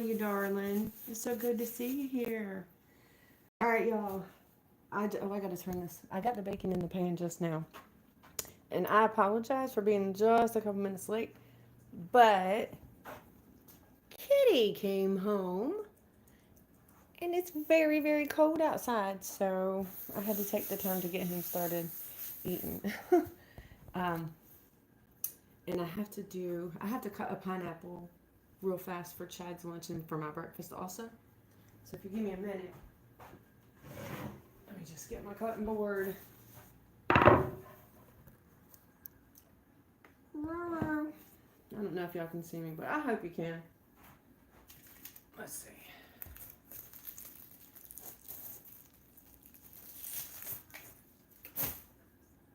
you, darling? It's so good to see you here. All right, y'all. I got to turn this. I got the bacon in the pan just now. And I apologize for being just a couple minutes late. But Kitty came home. And it's very, very cold outside. So I had to take the time to get him started eating. um, and I have to cut a pineapple real fast for Chad's lunch and for my breakfast also. So if you give me a minute, let me just get my cutting board. I don't know if y'all can see me, but I hope you can. Let's see.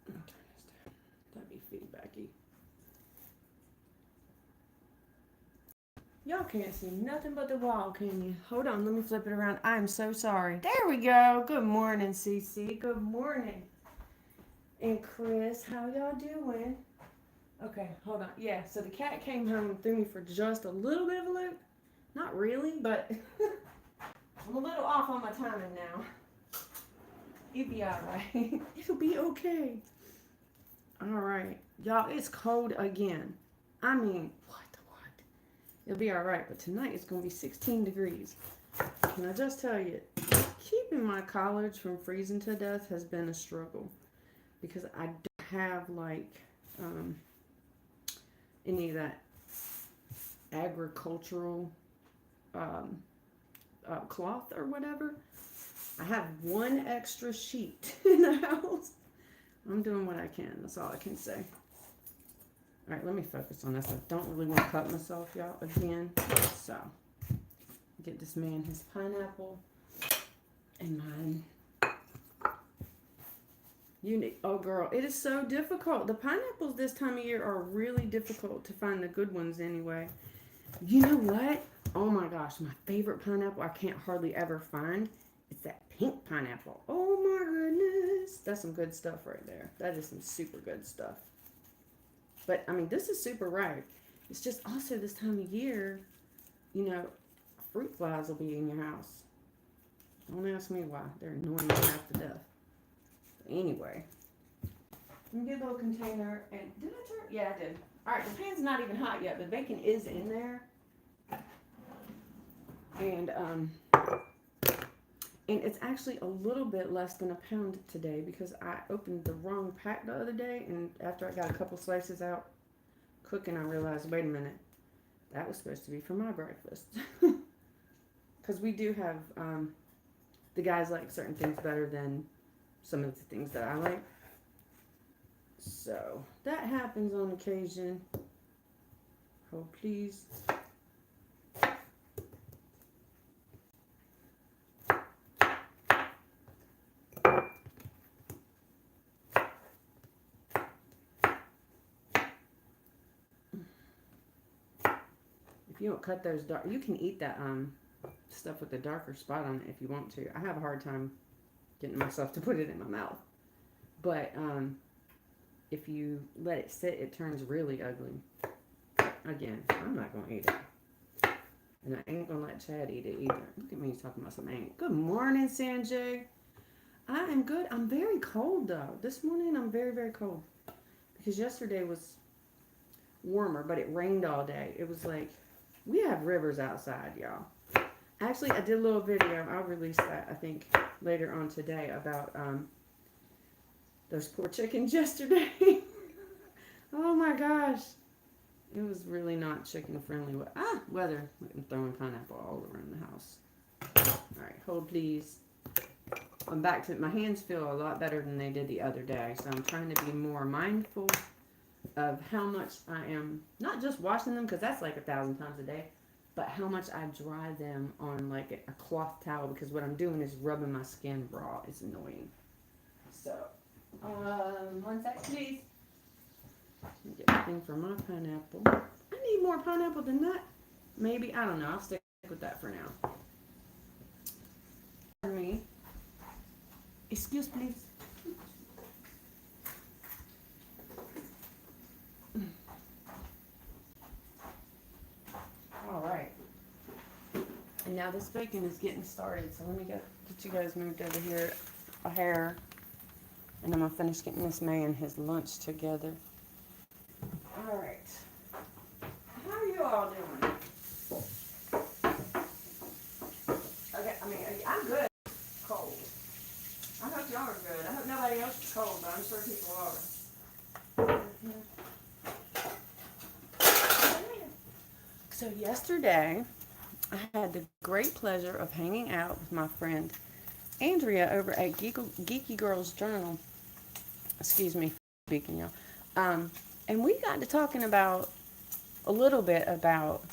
I'll turn this down. That'd be feedbacky. Y'all can't see nothing but the wall, can you? Hold on, let me flip it around. I'm so sorry. There we go. Good morning, Cece. Good morning. And Chris, how y'all doing? Okay, hold on. Yeah, so the cat came home and threw me for just a little bit of a loop. Not really, but I'm a little off on my timing now. It'll be alright. It'll be okay. Alright. Y'all, it's cold again. I mean, what? It'll be alright, but tonight it's going to be 16 degrees. Can I just tell you, keeping my college from freezing to death has been a struggle. Because I don't have, like, any of that agricultural cloth or whatever. I have one extra sheet in the house. I'm doing what I can. That's all I can say. All right, let me focus on this. I don't really want to cut myself, y'all, again. So, get this man his pineapple and mine. Oh, girl, it is so difficult. The pineapples this time of year are really difficult to find the good ones anyway. You know what? Oh, my gosh, my favorite pineapple I can't hardly ever find. It's that pink pineapple. Oh, my goodness. That's some good stuff right there. That is some super good stuff. But, I mean, this is super ripe. It's just also this time of year, you know, fruit flies will be in your house. Don't ask me why. They're annoying me half to death. But anyway, let me get a little container. And did I turn? Yeah, I did. All right, the pan's not even hot yet. The bacon is in there. And it's actually a little bit less than a pound today because I opened the wrong pack the other day, and after I got a couple slices out cooking, I realized, wait a minute, that was supposed to be for my breakfast. Because we do have, the guys like certain things better than some of the things that I like. So, that happens on occasion. Hold please. If you don't cut those dark, you can eat that stuff with the darker spot on it if you want to. I have a hard time getting myself to put it in my mouth. But if you let it sit, it turns really ugly. Again, I'm not going to eat it. And I ain't going to let Chad eat it either. Look at me talking about some ain't. Good morning, Sanjay. I am good. I'm very cold, though. This morning, I'm very, very cold. Because yesterday was warmer, but it rained all day. It was like, we have rivers outside, y'all. Actually, I did a little video. I'll release that, I think, later on today about those poor chickens yesterday. Oh, my gosh. It was really not chicken friendly. Weather. I'm throwing pineapple all around the house. All right, hold please. I'm back to, my hands feel a lot better than they did the other day. So I'm trying to be more mindful of how much I am, not just washing them, because that's like 1,000 times a day, but how much I dry them on like a cloth towel, because what I'm doing is rubbing my skin raw. It's annoying. So, 1 sec, please. Get my thing for my pineapple. I need more pineapple than that. Maybe, I don't know. I'll stick with that for now. For me. Excuse, please. All right. And now this bacon is getting started, so let me get you guys moved over here a hair, and I'm gonna finish getting this man his lunch together. All right, how are you all doing? Okay, I mean, I'm good. Cold. I hope y'all are good. I hope nobody else is cold, but I'm sure people are. So yesterday, I had the great pleasure of hanging out with my friend Andrea over at Geeky Girls Journal. Excuse me for speaking, y'all. And we got to talking about a little bit about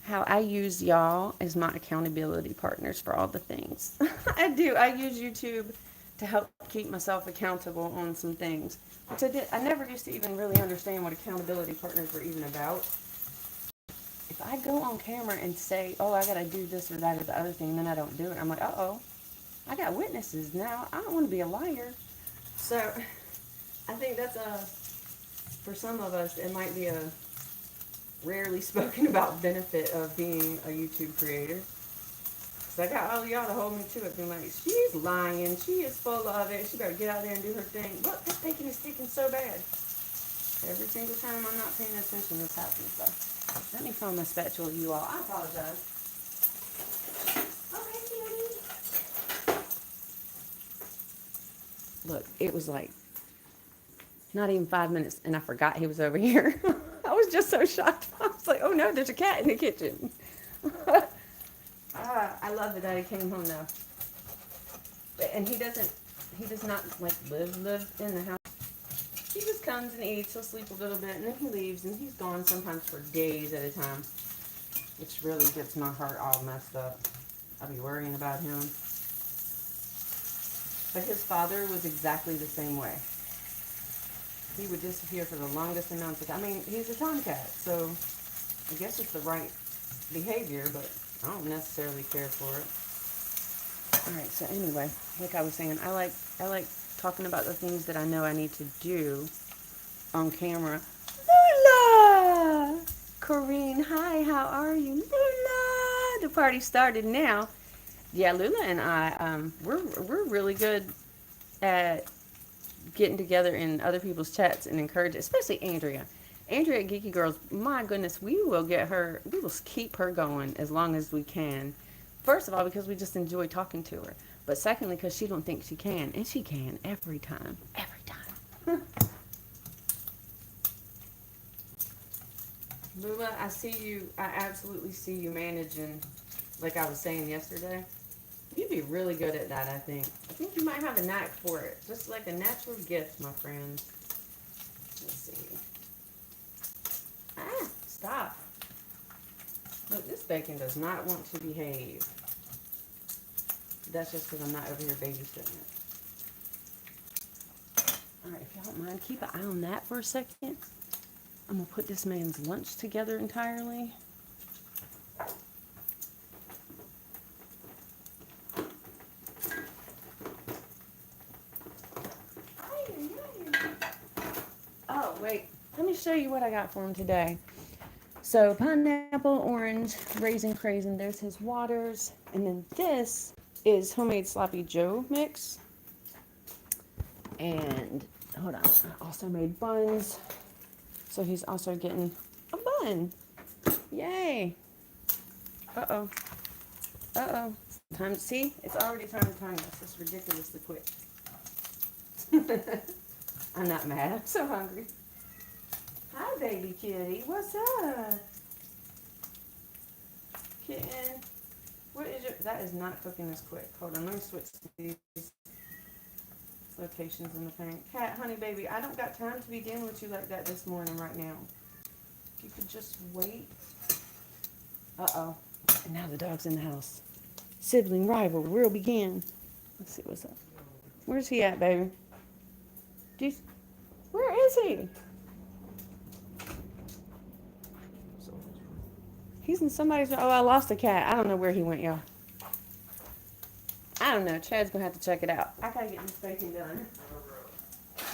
how I use y'all as my accountability partners for all the things. I do. I use YouTube to help keep myself accountable on some things, which I never used to even really understand what accountability partners were even about. If I go on camera and say, oh, I got to do this or that or the other thing, and then I don't do it, I'm like, uh-oh, I got witnesses now. I don't want to be a liar. So I think that's for some of us, it might be a rarely spoken about benefit of being a YouTube creator. So I got all y'all to hold me to it, being like, she's lying, she is full of it, she better get out there and do her thing. Look, this bacon is sticking so bad. Every single time I'm not paying attention, this happens. So let me find my spatula, you all. I apologize. Okay, cutie. Look, it was like not even 5 minutes, and I forgot he was over here. I was just so shocked. I was like, oh no, there's a cat in the kitchen. I love that Daddy came home now. And he does not like live in the house. He just comes and eats, he'll sleep a little bit, and then he leaves, and he's gone sometimes for days at a time, which really gets my heart all messed up. I'll be worrying about him. But his father was exactly the same way. He would disappear for the longest amounts of time. I mean, he's a tomcat, so I guess it's the right behavior, but I don't necessarily care for it. All right, so anyway, like I was saying, I like talking about the things that I know I need to do on camera. Lula! Corrine, hi, how are you? Lula! The party started now. Yeah, Lula and I, we're really good at getting together in other people's chats and encourage, especially Andrea. Andrea at Geeky Girls, my goodness, we will keep her going as long as we can. First of all, because we just enjoy talking to her. But secondly, because she don't think she can. And she can every time. Every time. Lula, I see you. I absolutely see you managing, like I was saying yesterday. You'd be really good at that, I think. I think you might have a knack for it. Just like a natural gift, my friend. Let's see. Ah, stop. Look, this bacon does not want to behave. That's just because I'm not over here babysitting it. Alright, if y'all don't mind, keep an eye on that for a second. I'm going to put this man's lunch together entirely. Oh, wait. Let me show you what I got for him today. So, pineapple, orange, raisin, craisin. There's his waters. And then this is homemade sloppy Joe mix. And, hold on. I also made buns. So, he's also getting a bun. Yay. Uh-oh. Uh-oh. Time to see. It's already time to time this. It's ridiculously quick. I'm not mad. I'm so hungry. Hi, baby kitty. What's up? Kitten. What is your... That is not cooking this quick. Hold on. Let me switch these locations in the pan. Cat, honey, baby, I don't got time to be dealing with you like that this morning right now. If you could just wait. Uh-oh. And now the dog's in the house. Sibling rival will begin. Let's see what's up. Where's he at, baby? Where is he? He's in somebody's... Oh, I lost a cat. I don't know where he went, y'all. I don't know. Chad's going to have to check it out. I got to get this bacon done.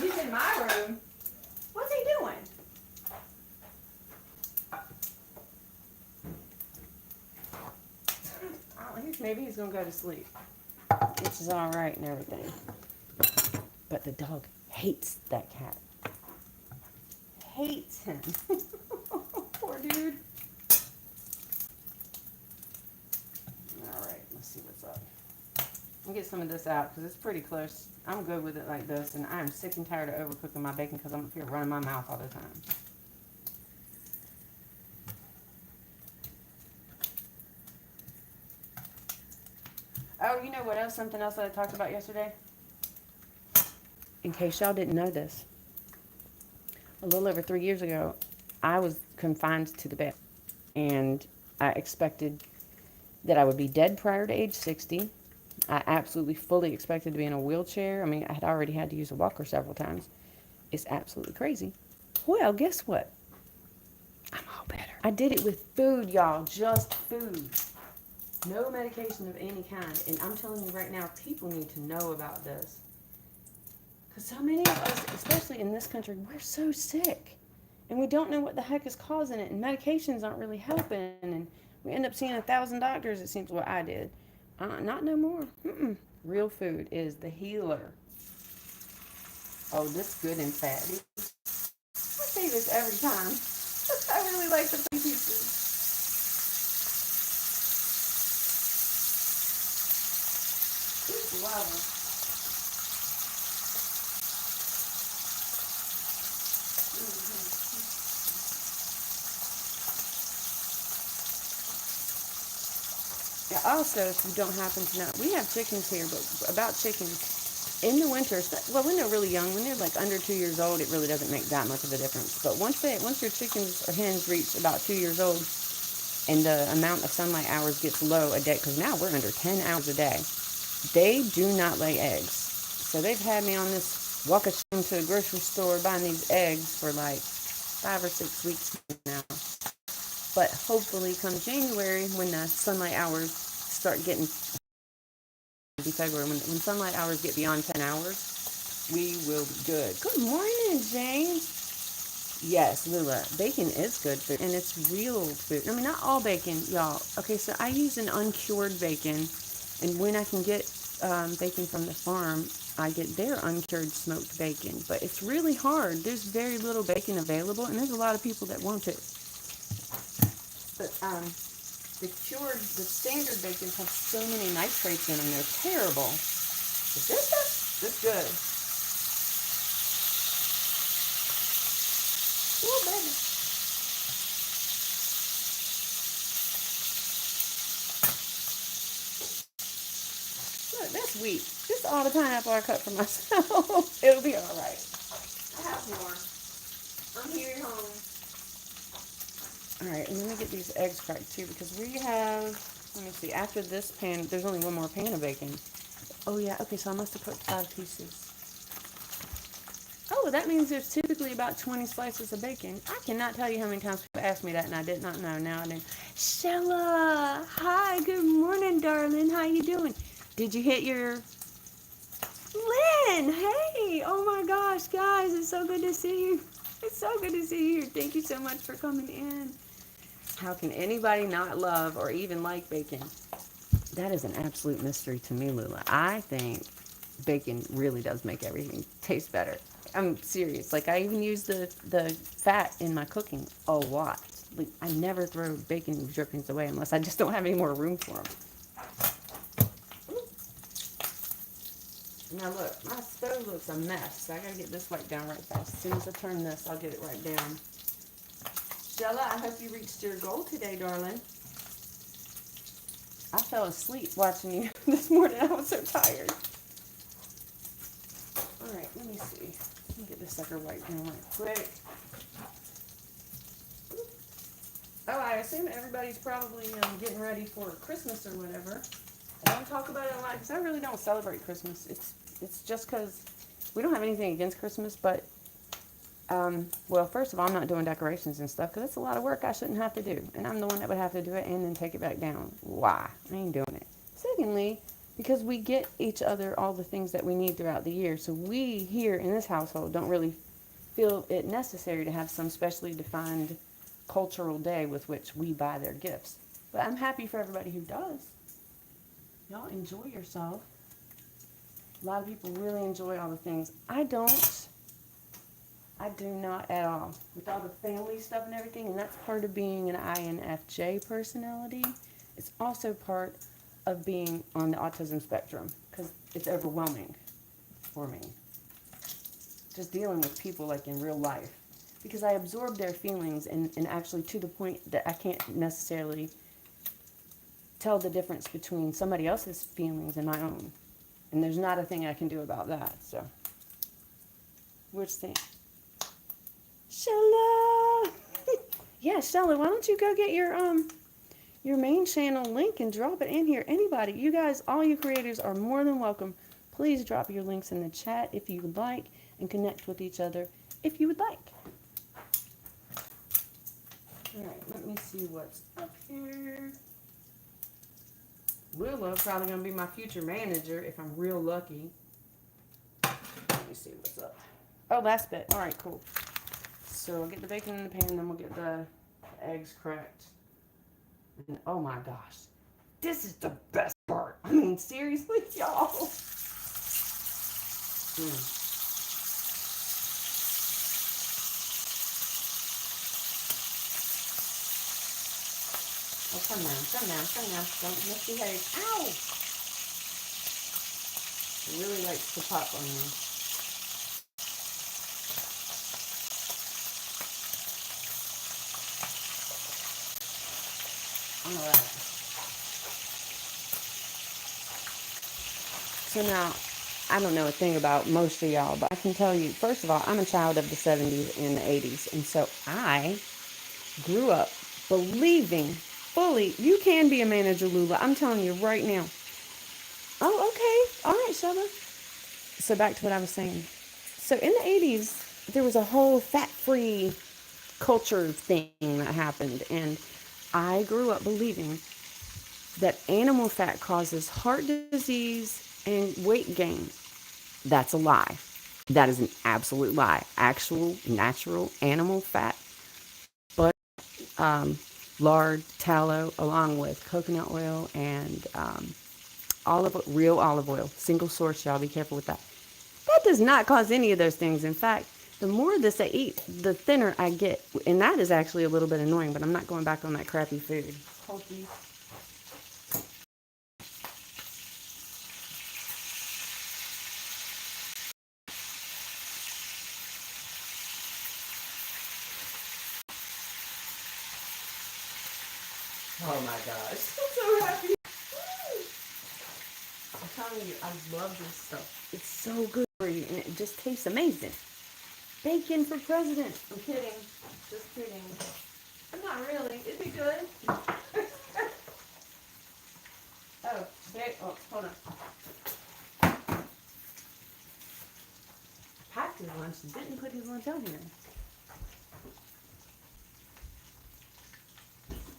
He's in my room. What's he doing? maybe he's going to go to sleep, which is all right and everything. But the dog hates that cat. Hates him. Poor dude. All right, let's see what's up. I'll get some of this out because it's pretty close. I'm good with it like this, and I'm sick and tired of overcooking my bacon because I'm up here running my mouth all the time. Oh, you know what else? Something else that I talked about yesterday? In case y'all didn't know this, a little over 3 years ago, I was confined to the bed, and I expected that I would be dead prior to age 60. I absolutely fully expected to be in a wheelchair. I mean, I had already had to use a walker several times. It's absolutely crazy. Well, guess what? I'm all better. I did it with food, y'all. Just food. No medication of any kind. And I'm telling you right now, people need to know about this. Because so many of us, especially in this country, we're so sick. And we don't know what the heck is causing it. And medications aren't really helping. And we end up seeing 1,000 doctors, it seems what I did. Not no more. Real food is the healer. Oh, this good and fatty. I say this every time. I really like the pieces. Ooh, wow. Yeah, also, if you don't happen to know, we have chickens here, but about chickens, in the winter, well, when they're really young, when they're like under 2 years old, it really doesn't make that much of a difference. But once your chickens or hens reach about 2 years old, and the amount of sunlight hours gets low a day, because now we're under 10 hours a day, they do not lay eggs. So they've had me on this walk of shame to a grocery store buying these eggs for like 5 or 6 weeks now. But hopefully come January, when the sunlight hours start getting, February, when sunlight hours get beyond 10 hours, we will be good. Good morning, James. Yes, Lula, bacon is good food, and it's real food. I mean, not all bacon, y'all. Okay, so I use an uncured bacon, and when I can get bacon from the farm, I get their uncured smoked bacon. But it's really hard. There's very little bacon available, and there's a lot of people that want it. But the standard bacons have so many nitrates in them, they're terrible. But this stuff is good. Ooh, baby. Look, that's wheat. This is all the pineapple I cut for myself. It'll be all right. I have more. I'm here at home. All right, and let me get these eggs cracked too, because we have, let me see, after this pan, there's only one more pan of bacon. Oh yeah, okay, so I must have cooked 5 pieces. Oh, that means there's typically about 20 slices of bacon. I cannot tell you how many times people asked me that, and I did not know. Now I do. Shella, hi, good morning, darling. How you doing? Did you hit your... Lynn, hey, oh my gosh, guys, it's so good to see you. It's so good to see you. Thank you so much for coming in. How can anybody not love or even like bacon? That is an absolute mystery to me, Lula. I think bacon really does make everything taste better. I'm serious. Like, I even use the fat in my cooking a lot. Like, I never throw bacon drippings away unless I just don't have any more room for them. Now look, my stove looks a mess, so I gotta get this wiped down right fast. As soon as I turn this, I'll get it right down. Stella, I hope you reached your goal today, darling. I fell asleep watching you this morning. I was so tired. Alright, let me see. Let me get this sucker wiped down right quick. Oh, I assume everybody's probably getting ready for Christmas or whatever. I don't talk about it a lot because I really don't celebrate Christmas. It's just because we don't have anything against Christmas, but well, first of all, I'm not doing decorations and stuff because that's a lot of work I shouldn't have to do, and I'm the one that would have to do it and then take it back down. Why? I ain't doing it. Secondly, because we get each other all the things that we need throughout the year, so we here in this household don't really feel it necessary to have some specially defined cultural day with which we buy their gifts. But I'm happy for everybody who does. Y'all enjoy yourself. A lot of people really enjoy all the things. I don't. I do not at all. With all the family stuff and everything, and that's part of being an INFJ personality. It's also part of being on the autism spectrum because it's overwhelming for me. Just dealing with people like in real life. Because I absorb their feelings and actually to the point that I can't necessarily tell the difference between somebody else's feelings and my own. And there's not a thing I can do about that. So, which thing? Shella! Yeah, Shella, why don't you go get your main channel link and drop it in here. Anybody, you guys, all you creators are more than welcome. Please drop your links in the chat if you would like and connect with each other if you would like. Alright, let me see what's up here. Willow probably going to be my future manager if I'm real lucky. Let me see what's up. Oh, last bit. Alright, cool. So I'll get the bacon in the pan and then we'll get the eggs cracked. And oh my gosh. This is the best part. I mean, seriously, y'all. Oh, come now, come now, come now. Don't misbehave. Ow! It really likes to pop on you. Alright. So now, I don't know a thing about most of y'all, but I can tell you, first of all, I'm a child of the 70s and the 80s. And so I grew up believing fully, you can be a manager, Lula. I'm telling you right now. Oh, okay. All right, Shella. So back to what I was saying. So in the 80s, there was a whole fat-free culture thing that happened. And I grew up believing that animal fat causes heart disease and weight gain. That's a lie. That is an absolute lie. Actual, natural animal fat, butter, lard, tallow, along with coconut oil and real olive oil. Single source, y'all. Be careful with that. That does not cause any of those things. In fact, the more of this I eat, the thinner I get. And that is actually a little bit annoying, but I'm not going back on that crappy food. Healthy. Oh my gosh. I'm so happy. I'm telling you, I love this stuff. It's so good for you, and it just tastes amazing. Bacon for president. I'm kidding. Just kidding. I'm not really. It'd be good. Hold on. Packed his lunch and didn't put his lunch on here.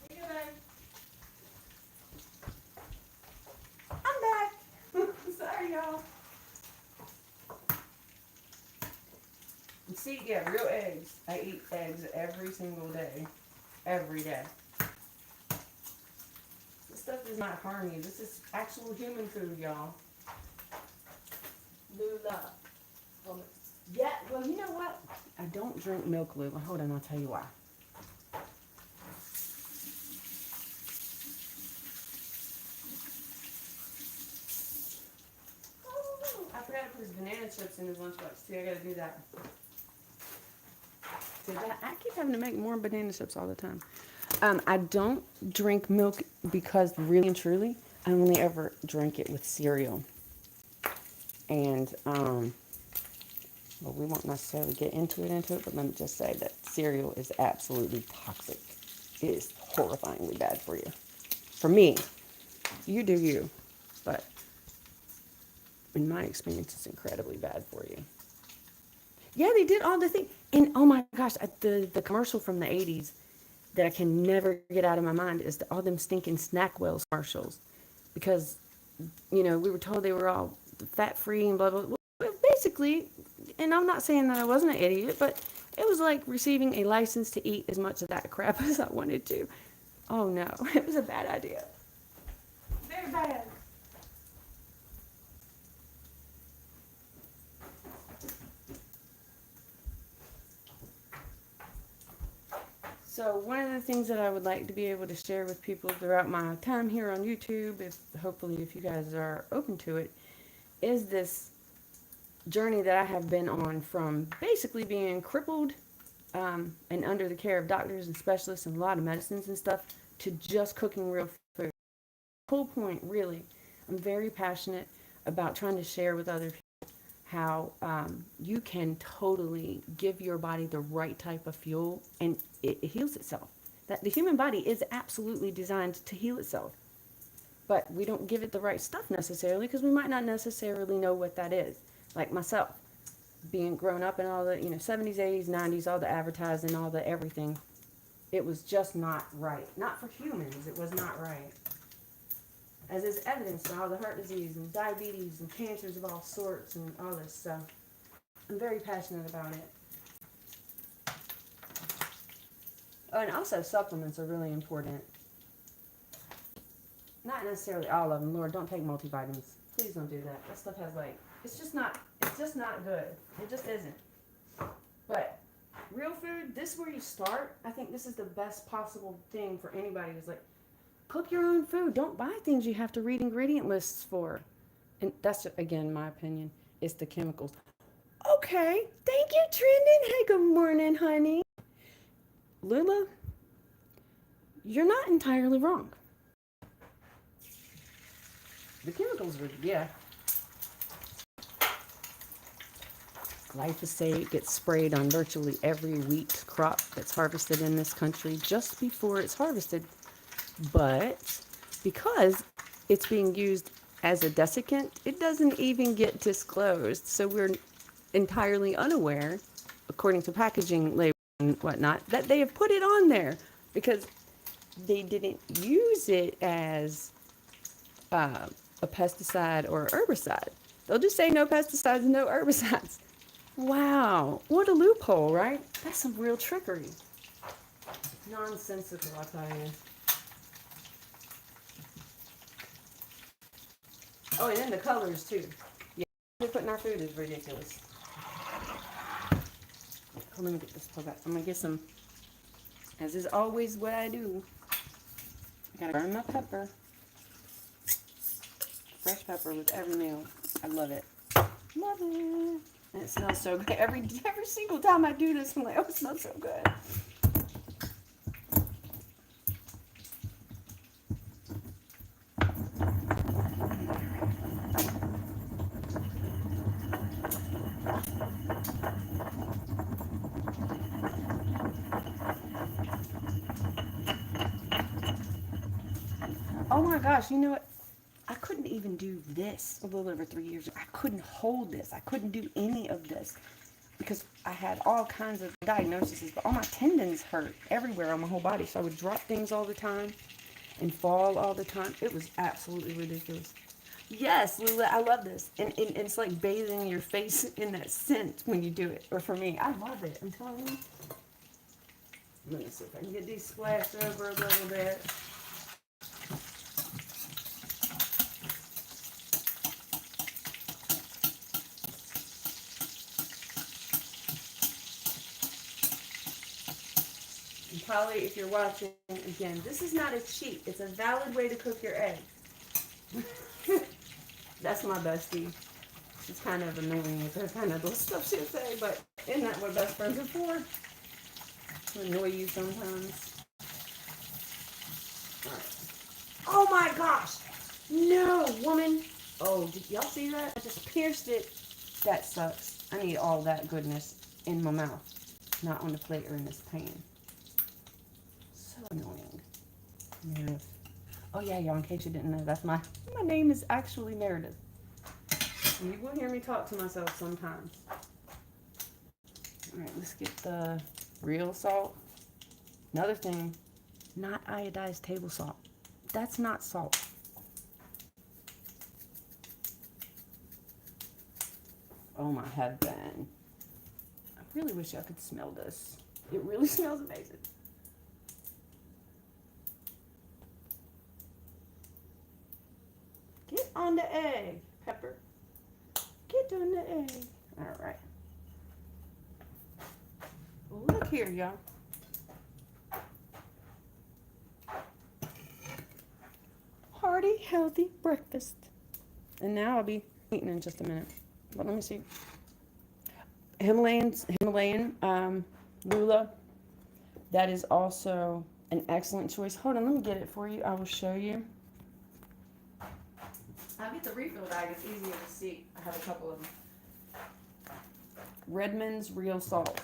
Here you go, babe. I'm back. Sorry, y'all. And see, yeah, real eggs. I eat eggs every single day. Every day. This stuff does not harm you. This is actual human food, y'all. Lula. Yeah, well, you know what? I don't drink milk, Lula. Hold on, I'll tell you why. I forgot to put his banana chips in his lunchbox. See, I gotta do that. See, I keep having to make more banana chips all the time. I don't drink milk because really and truly, I only ever drink it with cereal. And, well, we won't necessarily get into it, but let me just say that cereal is absolutely toxic. It is horrifyingly bad for you. For me, you do you, but in my experience, it's incredibly bad for you. Yeah, they did all the things. And oh my gosh, the commercial from the 80s that I can never get out of my mind is all them stinking Snackwells commercials. Because, you know, we were told they were all fat-free and blah, blah, blah. Well, basically, and I'm not saying that I wasn't an idiot, but it was like receiving a license to eat as much of that crap as I wanted to. Oh no, it was a bad idea. Very bad. So one of the things that I would like to be able to share with people throughout my time here on YouTube, if hopefully if you guys are open to it, is this journey that I have been on from basically being crippled and under the care of doctors and specialists and a lot of medicines and stuff to just cooking real food. The whole point, really, I'm very passionate about trying to share with other people how you can totally give your body the right type of fuel and it heals itself. That the human body is absolutely designed to heal itself, but we don't give it the right stuff necessarily because we might not necessarily know what that is. Like myself, being grown up in all the 70s, 80s, 90s, all the advertising, all the everything, it was just not right. Not for humans, it was not right. As is evidenced by all the heart disease and diabetes and cancers of all sorts and all this stuff. I'm very passionate about it. Oh, and also supplements are really important. Not necessarily all of them. Lord, don't take multivitamins. Please don't do that. That stuff has it's just not good. It just isn't. But real food, this is where you start. I think this is the best possible thing for anybody who's like, cook your own food. Don't buy things you have to read ingredient lists for. And that's, again, my opinion. It's the chemicals. Okay. Thank you, Trendon. Hey, good morning, honey. Lula, you're not entirely wrong. The chemicals are, yeah. Glyphosate gets sprayed on virtually every wheat crop that's harvested in this country just before it's harvested. But because it's being used as a desiccant, it doesn't even get disclosed. So we're entirely unaware, according to packaging labels and whatnot, that they have put it on there because they didn't use it as a pesticide or herbicide. They'll just say no pesticides, no herbicides. Wow, what a loophole, right? That's some real trickery. Nonsensical, I'll tell you. Oh, and then the colors, too. Yeah, they're putting our food is ridiculous. Oh, let me get this pulled out. I'm going to get some, as is always what I do. I got to burn my pepper. Fresh pepper with every meal. I love it. Love it. And it smells so good. Every single time I do this, I'm like, oh, it smells so good. Oh my gosh, you know what? I couldn't even do this a little over 3 years ago. I couldn't hold this. I couldn't do any of this because I had all kinds of diagnoses, but all my tendons hurt everywhere on my whole body. So I would drop things all the time and fall all the time. It was absolutely ridiculous. Yes, Lula, I love this. And it's like bathing your face in that scent when you do it. Or for me, I love it. I'm telling you. Let me see if I can get these splashed over a little bit. Probably, if you're watching, again, this is not a cheat. It's a valid way to cook your eggs. That's my bestie. She's kind of annoying with her kind of little stuff she'll say, but isn't that what best friends are for? To annoy you sometimes. All right. Oh my gosh! No, woman! Oh, did y'all see that? I just pierced it. That sucks. I need all that goodness in my mouth, not on the plate or in this pan. Annoying. Meredith. Oh yeah, y'all, in case you didn't know, that's my name is actually Meredith. You will hear me talk to myself sometimes. Alright, let's get the real salt. Another thing, not iodized table salt. That's not salt. Oh my heaven. I really wish I could smell this. It really smells amazing. Get on the egg, Pepper. Get on the egg. All right. Look here, y'all. hearty, healthy breakfast. And now I'll be eating in just a minute. But let me see. Himalayan Lula. That is also an excellent choice. Hold on, let me get it for you. I will show you. I'll get the refill bag. It's easier to see. I have a couple of them. Redmond's Real Salt.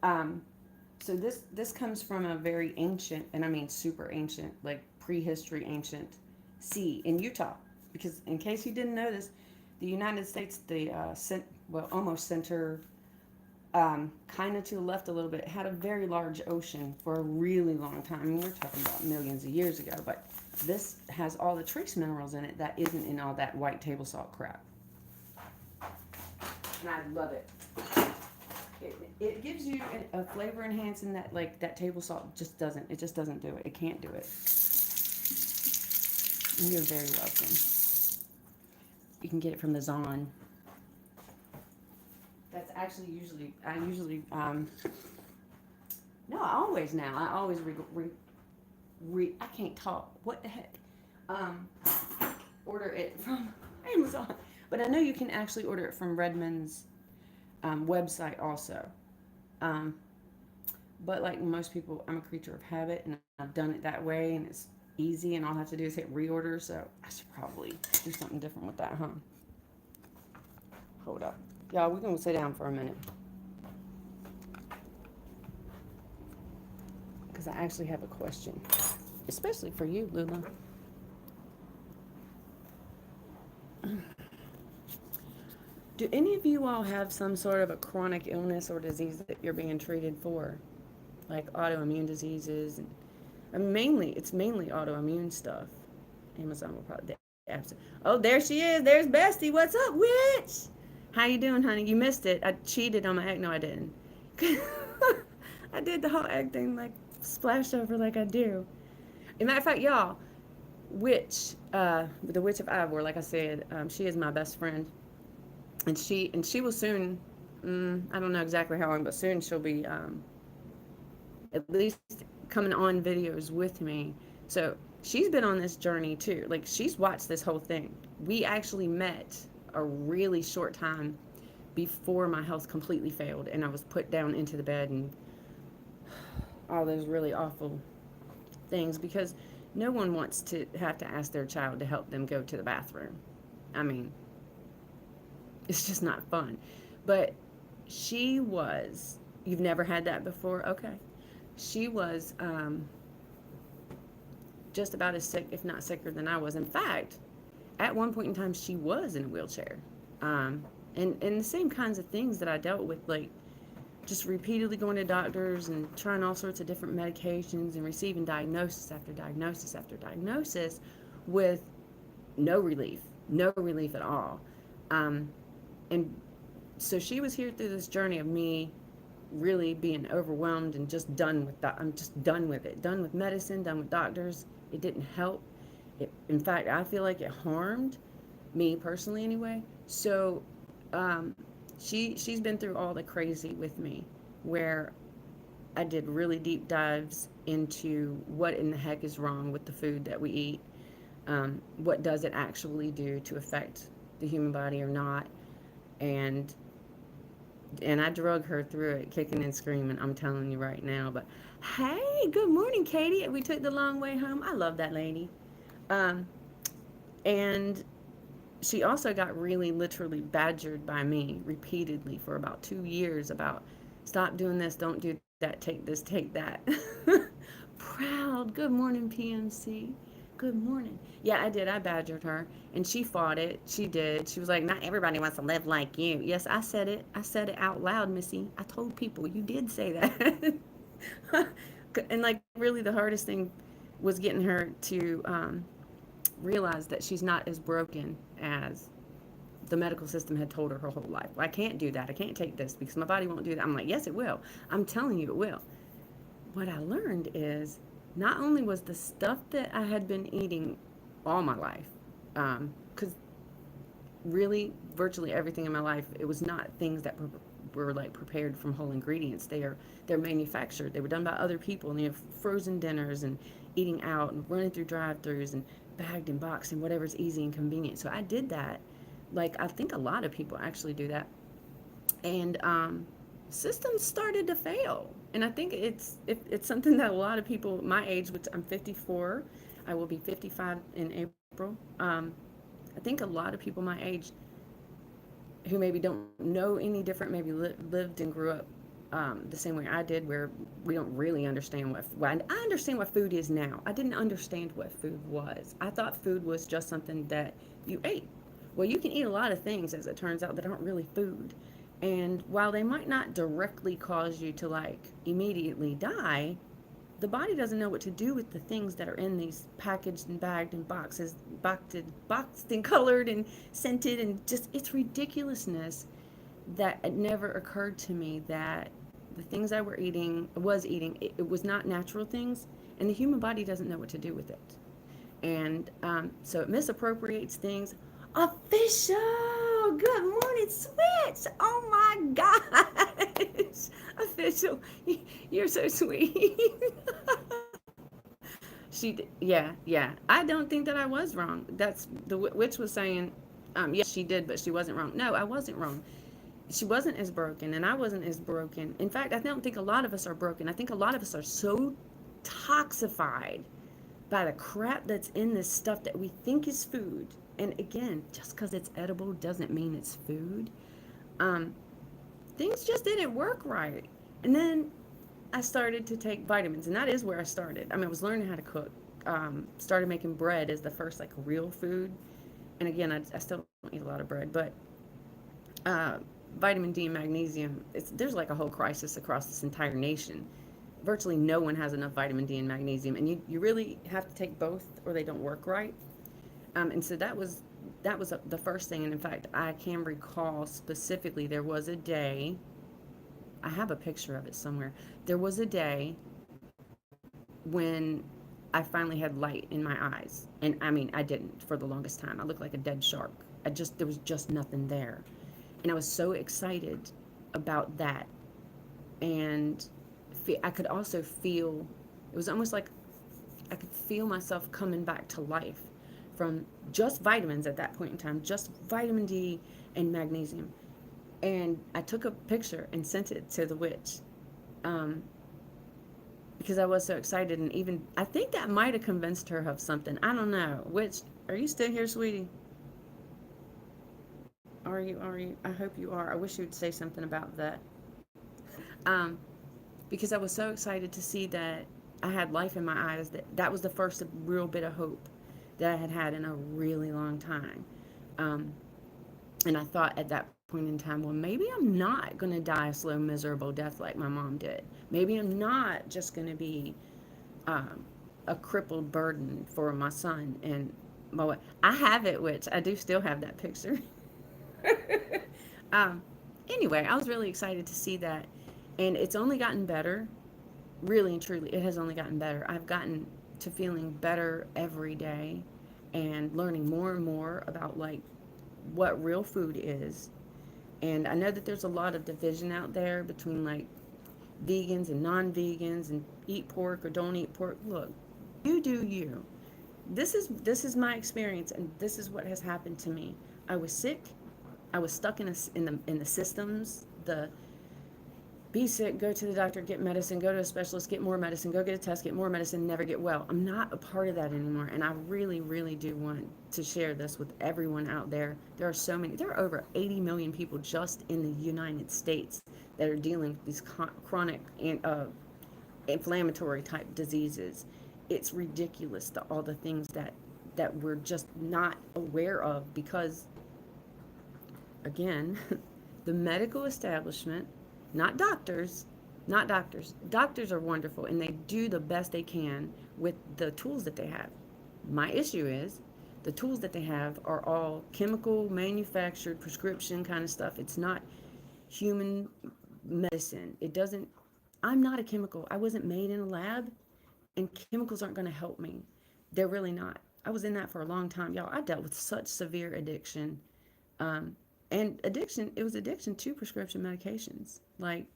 So this comes from a very ancient, and I mean super ancient, like prehistory ancient sea in Utah. Because in case you didn't know this, the United States, almost center, kind of to the left a little bit, had a very large ocean for a really long time. I mean, we're talking about millions of years ago, but this has all the trace minerals in it that isn't in all that white table salt crap. And I love it. It gives you a flavor enhancing that, like, that table salt just doesn't. It just doesn't do it. It can't do it. And you're very welcome. You can get it from the Zon. That's actually I always I can't talk. What the heck? Order it from Amazon. But I know you can actually order it from Redmond's website also. But like most people, I'm a creature of habit, and I've done it that way, and it's easy, and all I have to do is hit reorder. So I should probably do something different with that, huh? Hold up. Y'all, we're going to sit down for a minute. Because I actually have a question. Especially for you, Lula. Do any of you all have some sort of a chronic illness or disease that you're being treated for? Like autoimmune diseases? And it's mainly autoimmune stuff. Amazon will probably... Oh, there she is. There's Bestie. What's up, witch? How you doing, honey? You missed it. I cheated on my egg. No, I didn't. I did the whole egg thing, like, splashed over like I do. As a matter of fact, y'all, the Witch of Ivor, like I said, she is my best friend. And she will soon, I don't know exactly how long, but soon she'll be at least coming on videos with me. So she's been on this journey too. Like, she's watched this whole thing. We actually met a really short time before my health completely failed, and I was put down into the bed and all those really awful things, because no one wants to have to ask their child to help them go to the bathroom. I mean, it's just not fun. But she was, you've never had that before? Okay. She was just about as sick, if not sicker than I was. In fact, at one point in time, she was in a wheelchair. And the same kinds of things that I dealt with, like just repeatedly going to doctors and trying all sorts of different medications and receiving diagnosis after diagnosis after diagnosis with no relief at all. And so she was here through this journey of me really being overwhelmed and just done with that. I'm just done with it. Done with medicine, done with doctors. It didn't help. In fact, I feel like it harmed me personally anyway. So she's been through all the crazy with me, where I did really deep dives into what in the heck is wrong with the food that we eat. What does it actually do to affect the human body or not? And I drug her through it, kicking and screaming, I'm telling you right now. But hey, good morning, Katie. We took the long way home. I love that lady. And she also got really literally badgered by me repeatedly for about 2 years about, stop doing this, don't do that, take this, take that. Proud. Good morning, PMC. Good morning. Yeah, I did. I badgered her, and she fought it. She did. She was like, not everybody wants to live like you. Yes, I said it. I said it out loud, Missy. I told people, you did say that. And like, really the hardest thing was getting her to realize that she's not as broken as the medical system had told her whole life. I can't do that. I can't take this because my body won't do that. I'm like, yes, it will. I'm telling you it will. What I learned is, not only was the stuff that I had been eating all my life, because really virtually everything in my life, it was not things that were like prepared from whole ingredients. They're manufactured. They were done by other people, and they have frozen dinners and eating out and running through drive-throughs and bagged and boxed and whatever's easy and convenient. So I did that. Like, I think a lot of people actually do that. And systems started to fail. And I think it's something that a lot of people my age, which I'm 54, I will be 55 in April. I think a lot of people my age who maybe don't know any different, maybe lived and grew up the same way I did, where we don't really understand well, I understand what food is now. I didn't understand what food was. I thought food was just something that you ate. Well, you can eat a lot of things, as it turns out, that aren't really food. And while they might not directly cause you to like immediately die, the body doesn't know what to do with the things that are in these packaged and bagged and boxed and colored and scented, and just it's ridiculousness that it never occurred to me that the things I was eating, it was not natural things, and the human body doesn't know what to do with it. And so it misappropriates things. Official, good morning, Switch. Oh my gosh, official, you're so sweet. Yeah. I don't think that I was wrong. That's the witch was saying. Yes, she did, but she wasn't wrong. No, I wasn't wrong. She wasn't as broken, and I wasn't as broken. In fact, I don't think a lot of us are broken. I think a lot of us are so toxified by the crap that's in this stuff that we think is food. And again, just because it's edible doesn't mean it's food. Um, Things just didn't work right. And then I started to take vitamins, and that is where I started. I mean, I was learning how to cook. Started making bread as the first like real food. And again, I still don't eat a lot of bread, but uh, vitamin D and magnesium, there's like a whole crisis across this entire nation. Virtually no one has enough vitamin D and magnesium, and you really have to take both or they don't work right. And so that was the first thing. And in fact, I can recall specifically there was a day. I have a picture of it somewhere. There was a day when I finally had light in my eyes, and I mean I didn't for the longest time. I looked like a dead shark. There was just nothing there, and I was so excited about that. And I could also feel, it was almost like I could feel myself coming back to life from just vitamins at that point in time, just vitamin D and magnesium. And I took a picture and sent it to the witch, um, because I was so excited. And even, I think that might have convinced her of something. I don't know. Witch, are you still here, sweetie? Are you? I hope you are. I wish you would say something about that. Um, because I was so excited to see that I had life in my eyes. That was the first real bit of hope that I had had in a really long time. Um, and I thought at that point in time, well, maybe I'm not going to die a slow, miserable death like my mom did. Maybe I'm not just going to be um, a crippled burden for my son and my wife. I have it, which I do still have that picture. um, anyway, I was really excited to see that. And it's only gotten better. Really and truly, it has only gotten better. I've gotten to feeling better every day and learning more and more about like what real food is. And I know that there's a lot of division out there between like vegans and non-vegans and eat pork or don't eat pork. Look, you do you. This is my experience, and this is what has happened to me. I was sick. I was stuck in the systems, the be sick, go to the doctor, get medicine, go to a specialist, get more medicine, go get a test, get more medicine, never get well. I'm not a part of that anymore. And I really, really do want to share this with everyone out there. There are over 80 million people just in the United States that are dealing with these chronic and inflammatory type diseases. It's ridiculous, all the things that we're just not aware of because, again, the medical establishment, not doctors, not doctors. Doctors are wonderful and they do the best they can with the tools that they have. My issue is the tools that they have are all chemical, manufactured, prescription kind of stuff. It's not human medicine. I'm not a chemical. I wasn't made in a lab, and chemicals aren't going to help me. They're really not. I was in that for a long time. Y'all, I dealt with such severe addiction. Um, and it was addiction to prescription medications like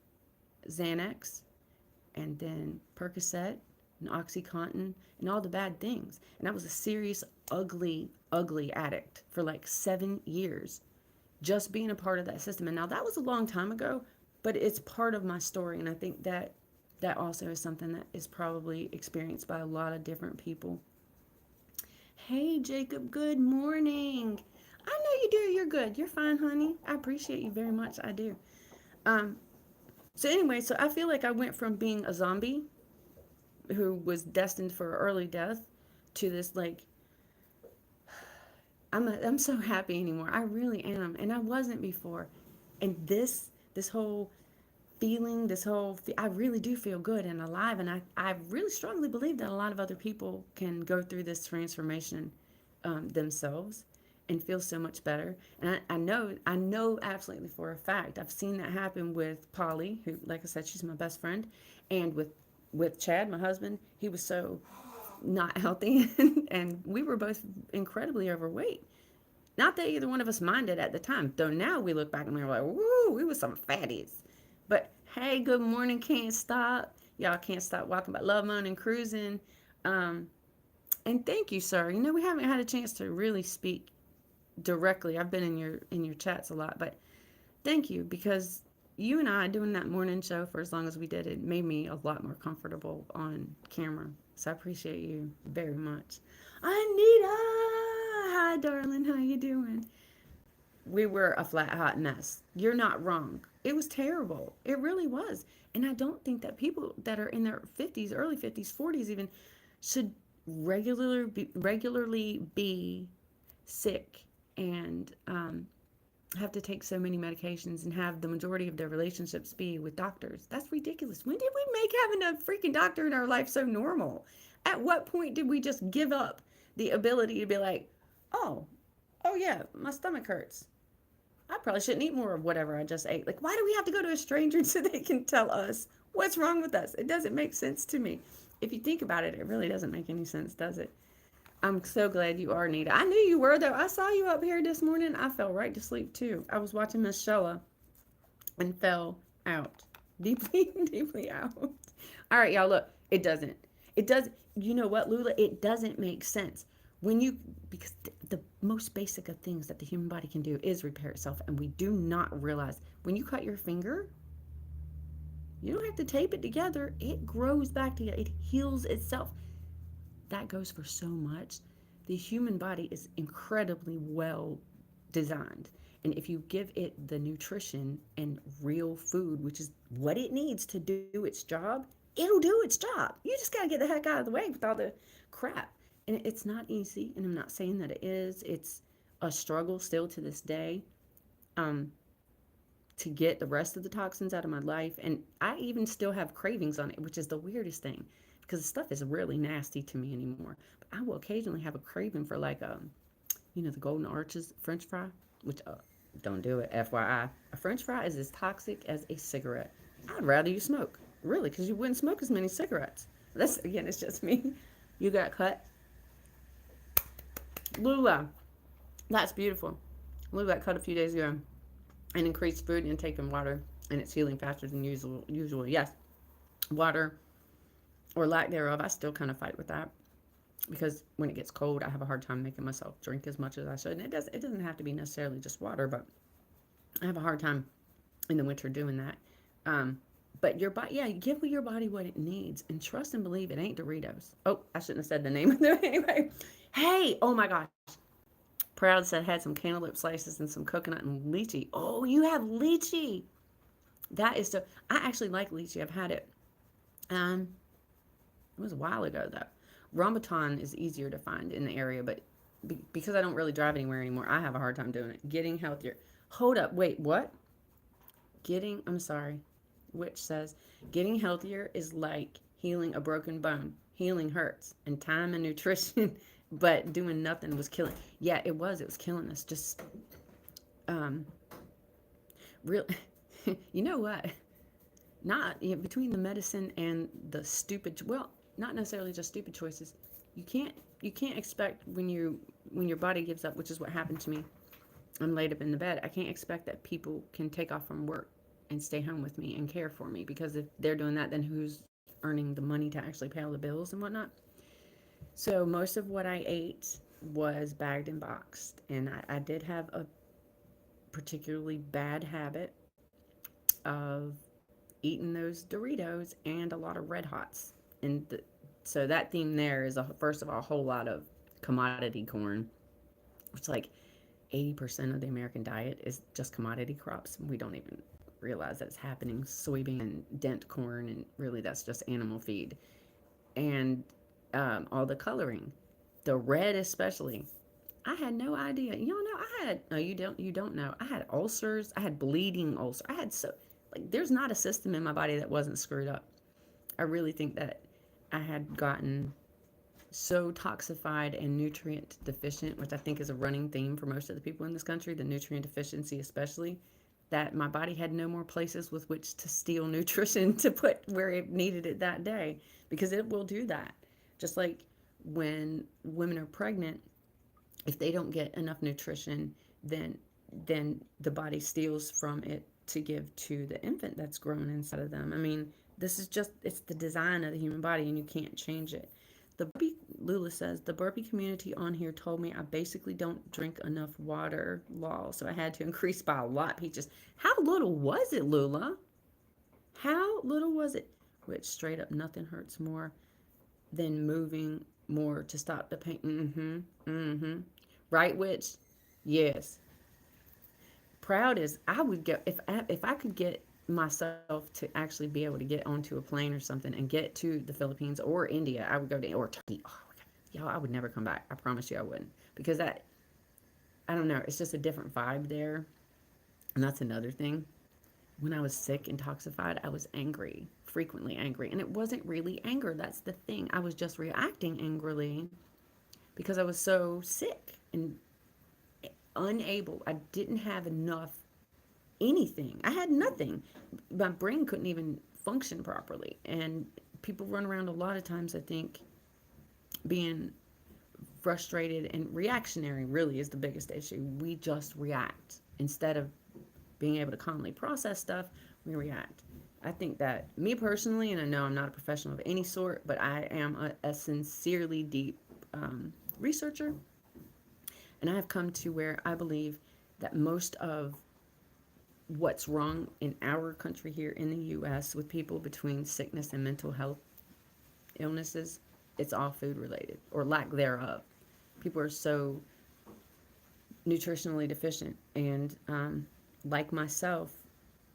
Xanax and then Percocet. and OxyContin and all the bad things. And I was a serious, ugly, ugly addict for like 7 years, just being a part of that system. And now that was a long time ago, but it's part of my story. And I think that that also is something that is probably experienced by a lot of different people. Hey, Jacob, good morning. I know you do. You're good. You're fine, honey. I appreciate you very much. I do. Um, so anyway, so I feel like I went from being a zombie who was destined for early death to this like I'm so happy anymore. I really am, and I wasn't before. And this whole feeling, I really do feel good and alive, and I really strongly believe that a lot of other people can go through this transformation themselves and feel so much better. And I know absolutely for a fact I've seen that happen with Polly, who, like I said, she's my best friend, and with Chad, my husband. He was so not healthy, and we were both incredibly overweight. Not that either one of us minded at the time, though now we look back and we're like, woo, we were some fatties. But hey, good morning, can't stop. Y'all can't stop walking by Love Moan and Cruising. Um, and thank you, sir. You know, we haven't had a chance to really speak directly. I've been in your chats a lot, but thank you, because you and I doing that morning show for as long as we did, it made me a lot more comfortable on camera. So I appreciate you very much. Anita, hi darling, how you doing? We were a flat hot mess. You're not wrong. It was terrible. It really was. And I don't think that people that are in their 50s, early 50s, 40s even, should regularly be sick and have to take so many medications and have the majority of their relationships be with doctors. That's ridiculous. When did we make having a freaking doctor in our life so normal? At what point did we just give up the ability to be like, oh, oh yeah, my stomach hurts. I probably shouldn't eat more of whatever I just ate. Like, why do we have to go to a stranger so they can tell us what's wrong with us? It doesn't make sense to me. If you think about it, it really doesn't make any sense, does it? I'm so glad you are, Nita. I knew you were, though. I saw you up here this morning. I fell right to sleep, too. I was watching Miss Shella and fell out. Deeply, deeply out. All right, y'all, look. It doesn't. You know what, Lula? It doesn't make sense. When you, because the most basic of things that the human body can do is repair itself. And we do not realize when you cut your finger, you don't have to tape it together. It grows back together. It heals itself. That goes for so much. The human body is incredibly well designed. And if you give it the nutrition and real food, which is what it needs to do its job, it'll do its job. You just got to get the heck out of the way with all the crap. And it's not easy. And I'm not saying that it is. It's a struggle still to this day um, to get the rest of the toxins out of my life. And I even still have cravings on it, which is the weirdest thing, because the stuff is really nasty to me anymore. But I will occasionally have a craving for like, the Golden Arches French fry, which don't do it, FYI. A French fry is as toxic as a cigarette. I'd rather you smoke, really, because you wouldn't smoke as many cigarettes. That's, again, it's just me. You got cut. Lula, that's beautiful. Lula got cut a few days ago and increased food intake and water, and it's healing faster than usual. Yes, water or lack thereof. I still kind of fight with that because when it gets cold, I have a hard time making myself drink as much as I should. And it doesn't have to be necessarily just water, but I have a hard time in the winter doing that. But your body, yeah, give your body what it needs and trust and believe it ain't Doritos. Oh, I shouldn't have said the name of them anyway. Hey, oh my gosh. Proud said had some cantaloupe slices and some coconut and lychee. Oh, you have lychee. That is so. I actually like lychee. I've had it. It was a while ago though. Rambutan is easier to find in the area, but because I don't really drive anywhere anymore, I have a hard time doing it. Getting healthier. Hold up. Wait, what? I'm sorry. Which says, getting healthier is like healing a broken bone. Healing hurts, and time and nutrition, but doing nothing was killing. Yeah, it was. It was killing us. Just, real. You know what? Not between the medicine and the stupid. Well, not necessarily just stupid choices. You can't expect when your body gives up, which is what happened to me. I'm laid up in the bed. I can't expect that people can take off from work and stay home with me and care for me, because if they're doing that, then who's earning the money to actually pay all the bills and whatnot. So most of what I ate was bagged and boxed. And I did have a particularly bad habit of eating those Doritos and a lot of Red Hots. And so that theme there is, first of all, a whole lot of commodity corn. It's like 80% of the American diet is just commodity crops. We don't even realize that's happening. Soybean and dent corn, and really that's just animal feed. And all the coloring, the red especially. I had no idea. You don't know. I had no. You don't know. I had ulcers. I had bleeding ulcers. I had so like there's not a system in my body that wasn't screwed up. I really think that I had gotten so toxified and nutrient deficient, which I think is a running theme for most of the people in this country, the nutrient deficiency especially, that my body had no more places with which to steal nutrition to put where it needed it that day, because it will do that. Just like when women are pregnant, if they don't get enough nutrition, then the body steals from it to give to the infant that's grown inside of them. I mean, this is just, it's the design of the human body and you can't change it. The burpee, Lula says, the burpee community on here told me I basically don't drink enough water, lol, so I had to increase by a lot. Peaches, how little was it, Lula? How little was it? Which straight up nothing hurts more than moving more to stop the pain. Right, Witch? Yes. Proud as I would get, if I could get myself to actually be able to get onto a plane or something and get to the Philippines or India, I would go to, or Turkey. Oh, y'all, I would never come back. I promise you I wouldn't. Because that, I don't know, it's just a different vibe there. And that's another thing. When I was sick and toxified, I was angry, frequently angry. And it wasn't really anger. That's the thing. I was just reacting angrily because I was so sick and unable. I didn't have enough anything. I had nothing. My brain couldn't even function properly. And people run around a lot of times, I think, being frustrated and reactionary really is the biggest issue. We just react instead of being able to calmly process stuff. We react. I think that me personally, and I know I'm not a professional of any sort, but I am a sincerely deep researcher, and I have come to where I believe that most of what's wrong in our country here in the U.S. with people between sickness and mental health illnesses, it's all food related or lack thereof. People are so nutritionally deficient, and like myself,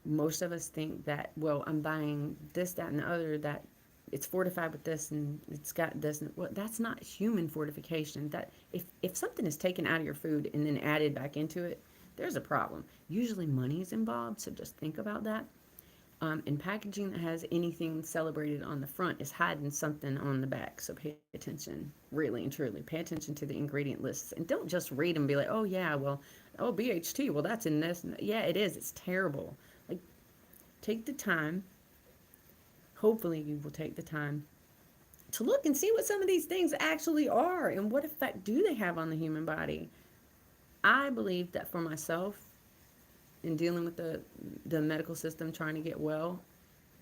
most of us think that, well, I'm buying this, that, and the other, that it's fortified with this and it's got this. And, well, that's not human fortification. That if something is taken out of your food and then added back into it, there's a problem. Usually money is involved, so just think about that. And packaging that has anything celebrated on the front is hiding something on the back. So pay attention, really and truly. Pay attention to the ingredient lists. And don't just read them and be like, oh, yeah, well, oh, BHT, well, that's in this. Yeah, it is. It's terrible. Like, take the time. Hopefully you will take the time to look and see what some of these things actually are and what effect do they have on the human body. I believe that for myself, in dealing with the medical system trying to get well,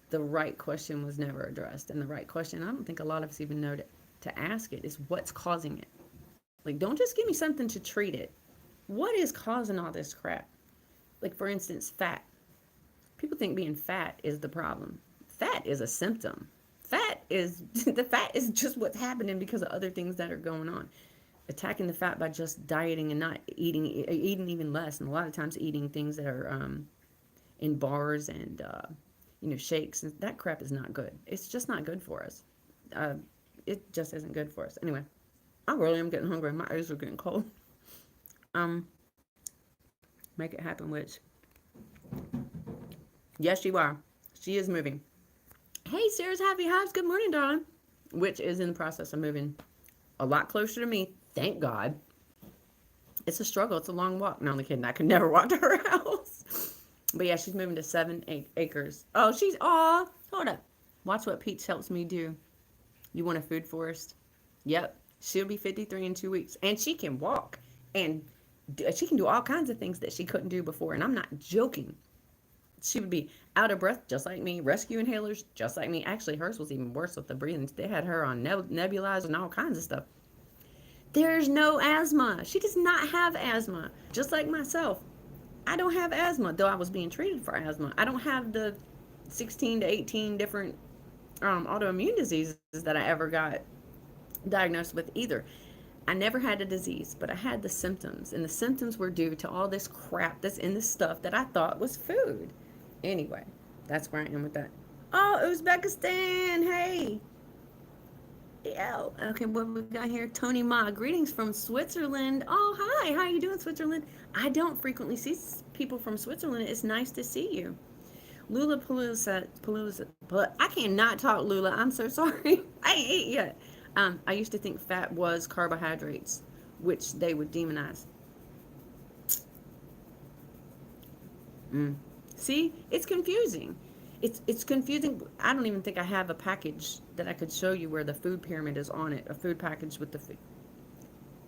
the right question was never addressed. And the right question, I don't think a lot of us even know to ask it, is what's causing it. Like, don't just give me something to treat it. What is causing all this crap? Like, for instance, fat. People think being fat is the problem. Fat is a symptom. The fat is just what's happening because of other things that are going on. Attacking the fat by just dieting and not eating even less, and a lot of times eating things that are in bars and shakes. That crap is not good. It's just not good for us. It just isn't good for us. Anyway, I really am getting hungry. My eyes are getting cold. Make it happen, Witch. Yes, you are. She is moving. Hey, Sarah's Happy Hives. Good morning, darling. Witch is in the process of moving a lot closer to me. Thank God. It's a struggle. It's a long walk. No, I'm kidding. I could never walk to her house. But yeah, she's moving to 7 acres. Oh, hold up. Watch what Peach helps me do. You want a food forest? Yep. She'll be 53 in 2 weeks. And she can walk. And she can do all kinds of things that she couldn't do before. And I'm not joking. She would be out of breath, just like me, rescue inhalers, just like me. Actually, hers was even worse with the breathing. They had her on nebulizers and all kinds of stuff. There's no asthma. She does not have asthma, just like myself. I don't have asthma, though I was being treated for asthma. I don't have the 16 to 18 different autoimmune diseases that I ever got diagnosed with either. I never had a disease, but I had the symptoms, and the symptoms were due to all this crap that's in the stuff that I thought was food. Anyway, that's where I am with that. Oh, Uzbekistan! Hey, yeah. Okay, what we got here? Tony Ma, greetings from Switzerland. Oh, hi. How you doing, Switzerland? I don't frequently see people from Switzerland. It's nice to see you. Lula Palooza. But I cannot talk, Lula. I'm so sorry. I ain't ate yet. I used to think fat was carbohydrates, which they would demonize. See, it's confusing. It's confusing. I don't even think I have a package that I could show you where the food pyramid is on it. A food package with the food.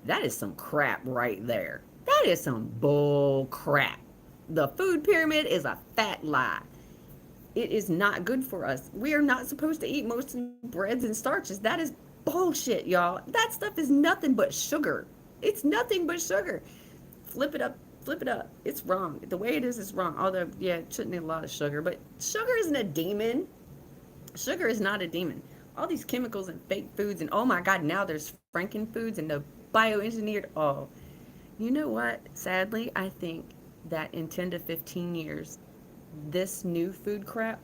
That is some crap right there. That is some bull crap. The food pyramid is a fat lie. It is not good for us. We are not supposed to eat mostly breads and starches. That is bullshit, y'all. That stuff is nothing but sugar. It's nothing but sugar. Flip it up. Flip it up. It's wrong. The way it is wrong. Although, yeah, it shouldn't need a lot of sugar. But sugar isn't a demon. Sugar is not a demon. All these chemicals and fake foods, and oh my God, now there's Franken foods and the bioengineered. Oh, you know what? Sadly, I think that in 10 to 15 years, this new food crap,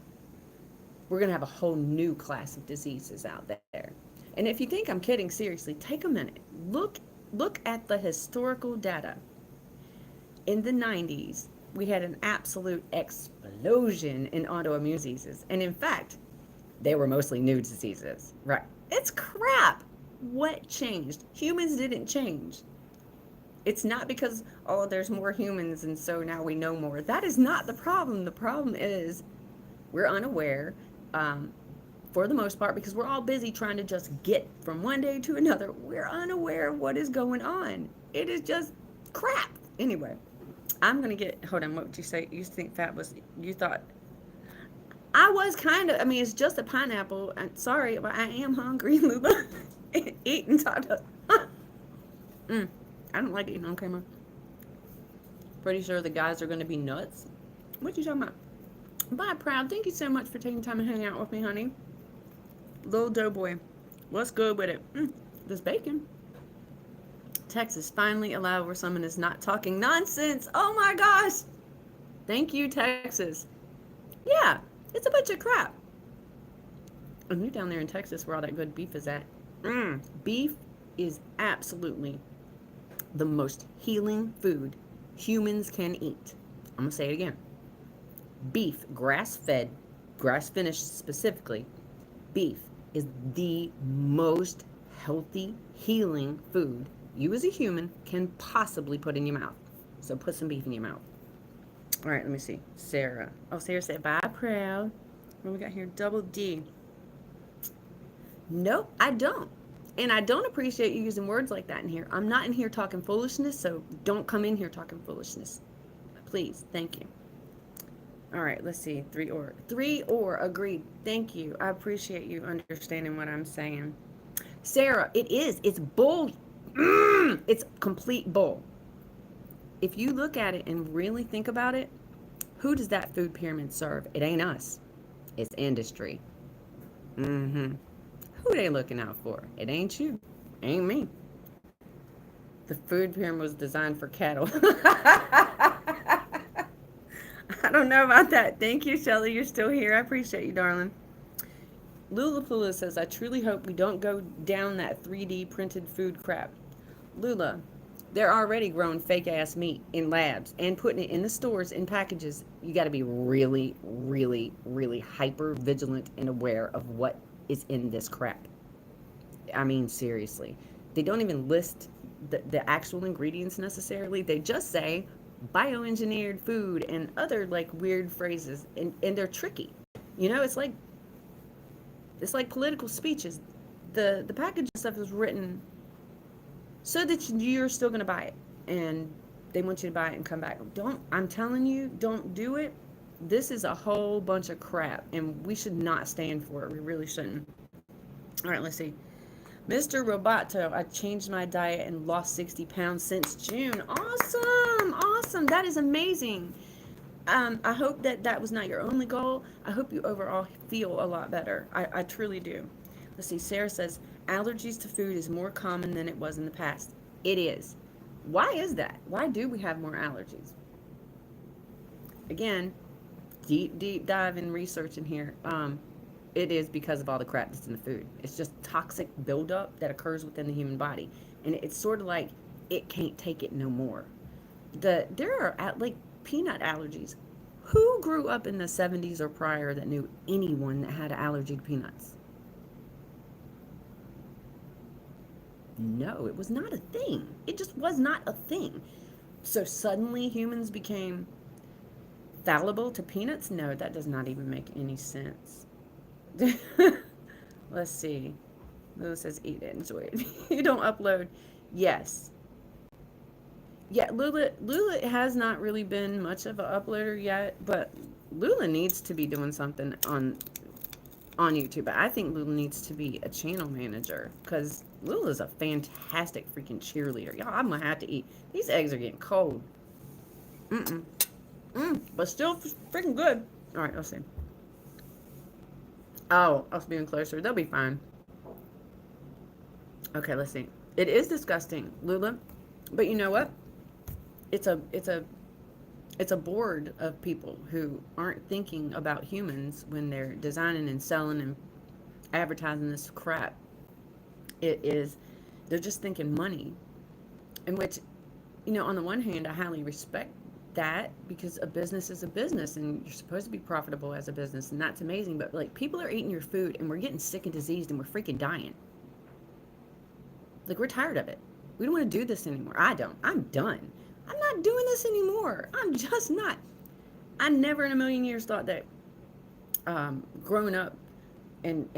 we're going to have a whole new class of diseases out there. And if you think I'm kidding, seriously, take a minute. Look at the historical data. In the 90s, we had an absolute explosion in autoimmune diseases. And in fact, they were mostly new diseases. Right. It's crap. What changed? Humans didn't change. It's not because, oh, there's more humans and so now we know more. That is not the problem. The problem is we're unaware, for the most part, because we're all busy trying to just get from one day to another. We're unaware of what is going on. It is just crap. Anyway, I'm going to get, hold on, what would you say? You used to think fat was, you thought, I was kind of, I mean, it's just a pineapple. I'm sorry, but I am hungry, Luba. Eating taco. I don't like eating on camera. Pretty sure the guys are going to be nuts. What you talking about? Bye, Proud. Thank you so much for taking time to hang out with me, honey. Little doughboy. What's good with it? This bacon. Texas finally allowed where someone is not talking nonsense. Oh my gosh. Thank you, Texas. Yeah, it's a bunch of crap. And you're down there in Texas where all that good beef is at. Beef is absolutely the most healing food humans can eat. I'm going to say it again. Beef, grass-fed, grass-finished specifically, beef is the most healthy, healing food you as a human can possibly put in your mouth. So put some beef in your mouth. All right, let me see. Sarah. Oh, Sarah said, bye, Proud. What we got here? Double D. Nope, I don't. And I don't appreciate you using words like that in here. I'm not in here talking foolishness, so don't come in here talking foolishness. Please, thank you. All right, let's see. Three or, agreed. Thank you. I appreciate you understanding what I'm saying. Sarah, it is. It's bull. It's complete bull. If you look at it and really think about it, who does that food pyramid serve? It ain't us. It's industry. Who they looking out for? It ain't you. Ain't me. The food pyramid was designed for cattle. I don't know about that. Thank you, Shelly. You're still here. I appreciate you, darling. Lula says, I truly hope we don't go down that 3D printed food crap. Lula, they're already growing fake ass meat in labs and putting it in the stores in packages. You got to be really, really, really hyper vigilant and aware of what is in this crap. I mean, seriously. They don't even list the actual ingredients necessarily. They just say bioengineered food and other like weird phrases, and they're tricky. You know, it's like political speeches. The package stuff is written so that you're still going to buy it, and they want you to buy it and come back. I'm telling you, don't do it. This is a whole bunch of crap, and we should not stand for it. We really shouldn't. All right, let's see. Mr. Roboto, I changed my diet and lost 60 pounds since June. Awesome! Awesome! That is amazing. I hope that that was not your only goal. I hope you overall feel a lot better. I truly do. Let's see. Sarah says, allergies to food is more common than it was in the past. It is. Why is that? Why do we have more allergies? Again, deep dive in research in here. It is because of all the crap that's in the food. It's just toxic buildup that occurs within the human body, and it's sort of like it can't take it no more. There are like peanut allergies. Who grew up in the 70s or prior that knew anyone that had an allergy to peanuts? No, it was not a thing. It just was not a thing. So suddenly humans became fallible to peanuts? No, that does not even make any sense. Let's see. Lewis says, eat it, enjoy it. You don't upload. Yes. Yeah, Lula has not really been much of an uploader yet, but Lula needs to be doing something on YouTube. I think Lula needs to be a channel manager because Lula's a fantastic freaking cheerleader. Y'all, I'm gonna have to eat. These eggs are getting cold. But still freaking good. All right, let's see. Oh, us being closer, they'll be fine. Okay, let's see. It is disgusting, Lula, but you know what? It's a board of people who aren't thinking about humans when they're designing and selling and advertising this crap. It is, they're just thinking money, in which, on the one hand, I highly respect that because a business is a business and you're supposed to be profitable as a business, and that's amazing. But like, people are eating your food and we're getting sick and diseased and we're freaking dying. Like, we're tired of it. We don't want to do this anymore. I don't. I'm done. I'm not doing this anymore. I'm just not. I never in a million years thought that growing up and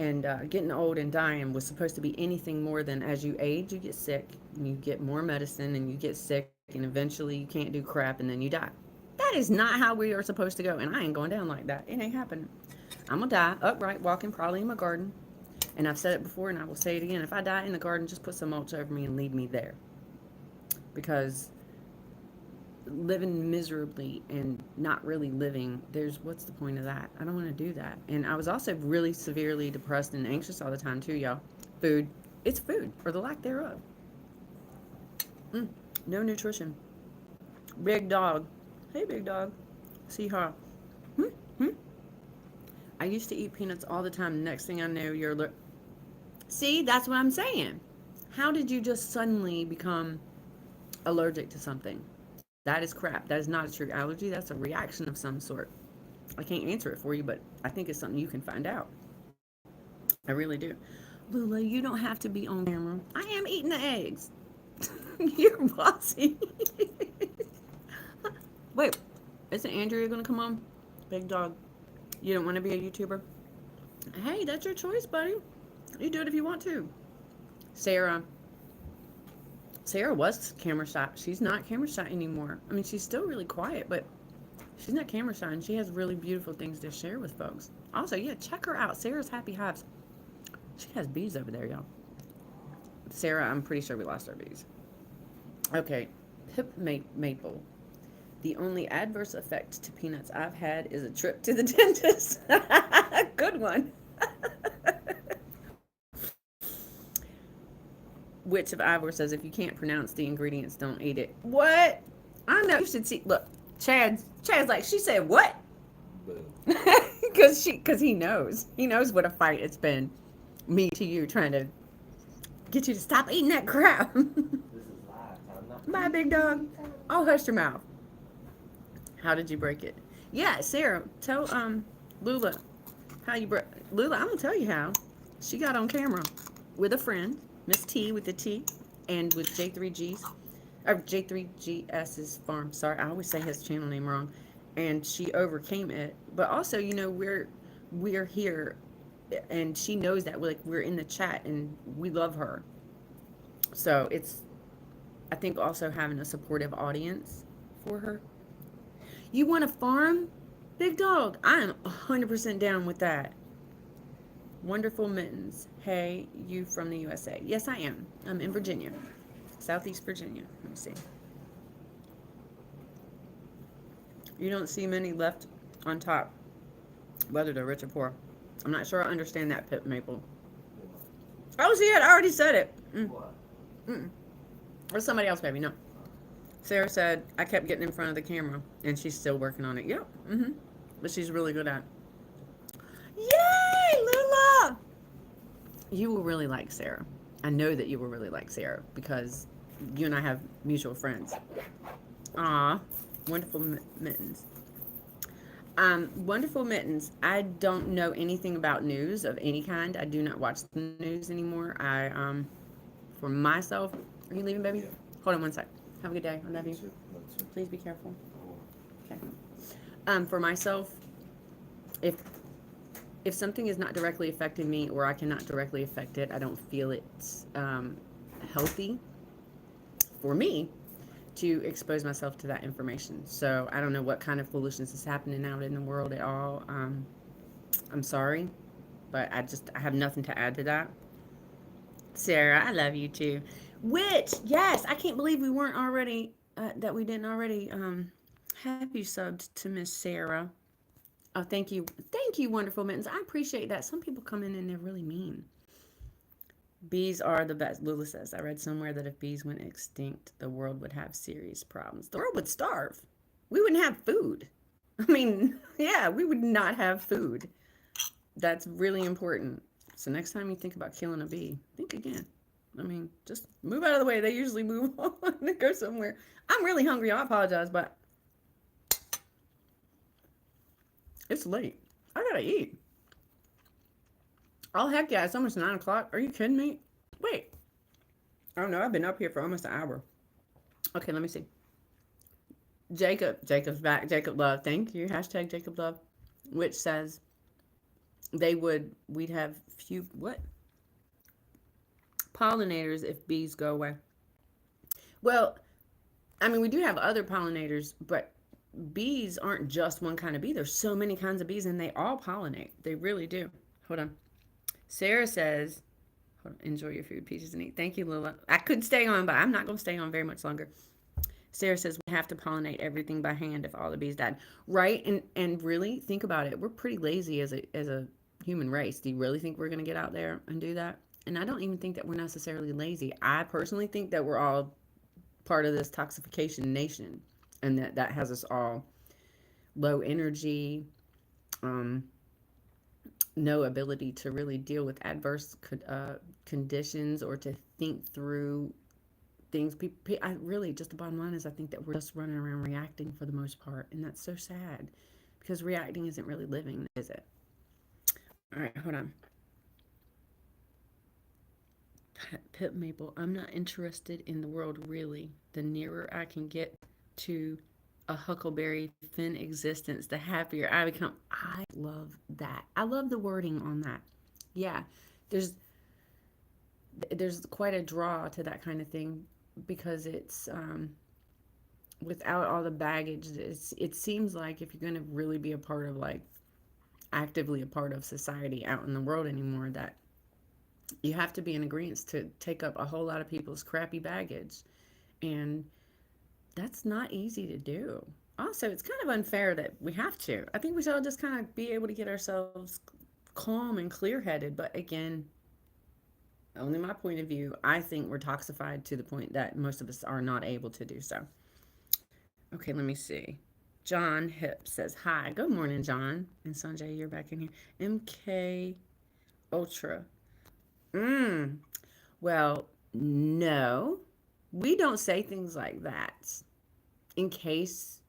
getting old and dying was supposed to be anything more than as you age, you get sick and you get more medicine and you get sick and eventually you can't do crap and then you die. That is not how we are supposed to go, and I ain't going down like that. It ain't happening. I'm gonna die upright, walking probably in my garden. And I've said it before and I will say it again. If I die in the garden, just put some mulch over me and leave me there. Because living miserably and not really living, what's the point of that? I don't want to do that. And I was also really severely depressed and anxious all the time too, y'all. Food. It's food, or the lack thereof. No nutrition. Big dog. Hey, big dog. See how? I used to eat peanuts all the time. Next thing I know, you're... See, that's what I'm saying. How did you just suddenly become allergic to something? That is crap. That is not a true allergy. That's a reaction of some sort. I can't answer it for you, but I think it's something you can find out. I really do. Lula, you don't have to be on camera. I am eating the eggs. You're bossy. Wait, isn't Andrea going to come on? Big dog. You don't want to be a YouTuber? Hey, that's your choice, buddy. You do it if you want to. Sarah was camera shy. She's not camera shy anymore. I mean, she's still really quiet, but she's not camera shy, and she has really beautiful things to share with folks. Also, yeah, check her out. Sarah's Happy Hives. She has bees over there, y'all. Sarah, I'm pretty sure we lost our bees. Okay, Pip Maple. The only adverse effect to peanuts I've had is a trip to the dentist. Good one. Which of Ivor says, if you can't pronounce the ingredients, don't eat it. What? I know. You should see. Look, Chad's like, she said what? Because he knows. He knows what a fight it's been. Me to you trying to get you to stop eating that crap. This is live. Bye, big dog. Oh, hush your mouth. How did you break it? Yeah, Sarah, tell Lula how you break. Lula, I'm gonna tell you how. She got on camera with a friend, Miss T with the T, and with J3G's, or J3GS's farm. Sorry, I always say his channel name wrong. And she overcame it. But also, we're here, and she knows that we're in the chat and we love her. So it's, I think, also having a supportive audience for her. You want to farm? Big dog. I am 100% down with that. Wonderful Mittens. Hey, you from the USA? Yes, I am. I'm in Virginia, Southeast Virginia. Let me see. You don't see many left on top, whether they're rich or poor. I'm not sure I understand that, Pip Maple. Oh, see it. I already said it. Mm. Or somebody else, maybe. No. Sarah said I kept getting in front of the camera, and she's still working on it. Yep. But she's really good at it. Yay, Lula! You will really like Sarah. I know that you will really like Sarah because you and I have mutual friends. Aw, wonderful mittens. Wonderful mittens. I don't know anything about news of any kind. I do not watch the news anymore. For myself, are you leaving, baby? Hold on one sec. Have a good day. I love you. Please be careful. Okay. For myself, if something is not directly affecting me or I cannot directly affect it, I don't feel it's healthy for me to expose myself to that information. So I don't know what kind of foolishness is happening out in the world at all. I'm sorry, but I have nothing to add to that. Sarah, I love you too. Which, yes, I can't believe we weren't already, that we didn't already have you subbed to Miss Sarah. Oh, thank you. Thank you, wonderful mittens. I appreciate that. Some people come in and they're really mean. Bees are the best. Lula says, I read somewhere that if bees went extinct, the world would have serious problems. The world would starve. We wouldn't have food. I mean, yeah, we would not have food. That's really important. So next time you think about killing a bee, think again. I mean, just move out of the way. They usually move on and go somewhere. I'm really hungry. I apologize, but it's late. I gotta eat. Oh, heck yeah. It's almost 9 o'clock. Are you kidding me? Wait. Oh, no. I've been up here for almost an hour. Okay, let me see. Jacob's back. Jacob Love. Thank you. Hashtag Jacob Love. Which says we'd have few, what? Pollinators if bees go away. Well, I mean, we do have other pollinators, but bees aren't just one kind of bee. There's so many kinds of bees, and they all pollinate. They really do. Hold on. Sarah says, enjoy your food, peaches and eat. Thank you, Lila. I could stay on, but I'm not going to stay on very much longer. Sarah says we have to pollinate everything by hand if all the bees died. Right? And really, think about it. We're pretty lazy as a human race. Do you really think we're going to get out there and do that? And I don't even think that we're necessarily lazy. I personally think that we're all part of this toxification nation, and that has us all low energy, no ability to really deal with adverse conditions or to think through things. I really, just the bottom line is I think that we're just running around reacting for the most part, and that's so sad because reacting isn't really living, is it? All right, hold on. Pip Maple, I'm not interested in the world really. The nearer I can get to a huckleberry fin existence, the happier I become. I love that. I love the wording on that. Yeah, there's quite a draw to that kind of thing because it's without all the baggage. It seems like if you're going to really be a part of, like, actively a part of society out in the world anymore, that you have to be in agreement to take up a whole lot of people's crappy baggage, and that's not easy to do. Also, it's kind of unfair that we have to. I think we should all just kind of be able to get ourselves calm and clear-headed. But again, only my point of view. I think we're toxified to the point that most of us are not able to do so. Okay, let me see. John Hip says, hi. Good morning, John. And Sanjay, you're back in here. MK Ultra. Well, no. We don't say things like that. In case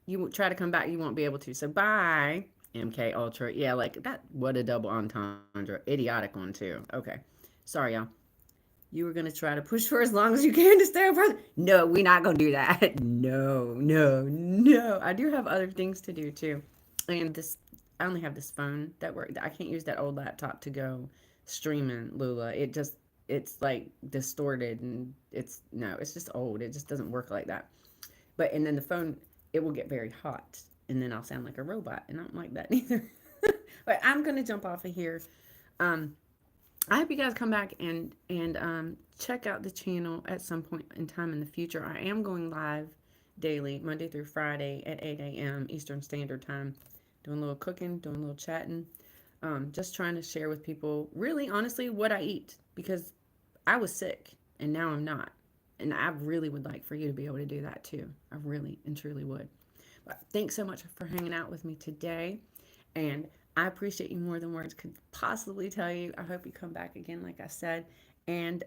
you try to come back, you won't be able to. So bye, MK Ultra. Yeah, like that. What a double entendre. Idiotic one, too. Okay. Sorry, y'all. You were going to try to push for as long as you can to stay up further. No, we're not going to do that. No. I do have other things to do, too. And I only have this phone that works. I can't use that old laptop to go streaming, Lula. It's like distorted, and it's just old. It just doesn't work like that. And then the phone, it will get very hot, and then I'll sound like a robot, and I don't like that either. But I'm gonna jump off of here. Um, I hope you guys come back and check out the channel at some point in time in the future. I am going live daily, Monday through Friday at 8 a.m. Eastern Standard Time, doing a little cooking, doing a little chatting, just trying to share with people, really honestly, what I eat, because I was sick and now I'm not. And I really would like for you to be able to do that too. I really and truly would. But thanks so much for hanging out with me today. And I appreciate you more than words could possibly tell you. I hope you come back again, like I said. And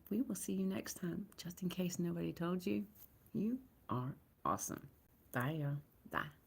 we will see you next time. Just in case nobody told you, you are awesome. Bye, y'all. Bye.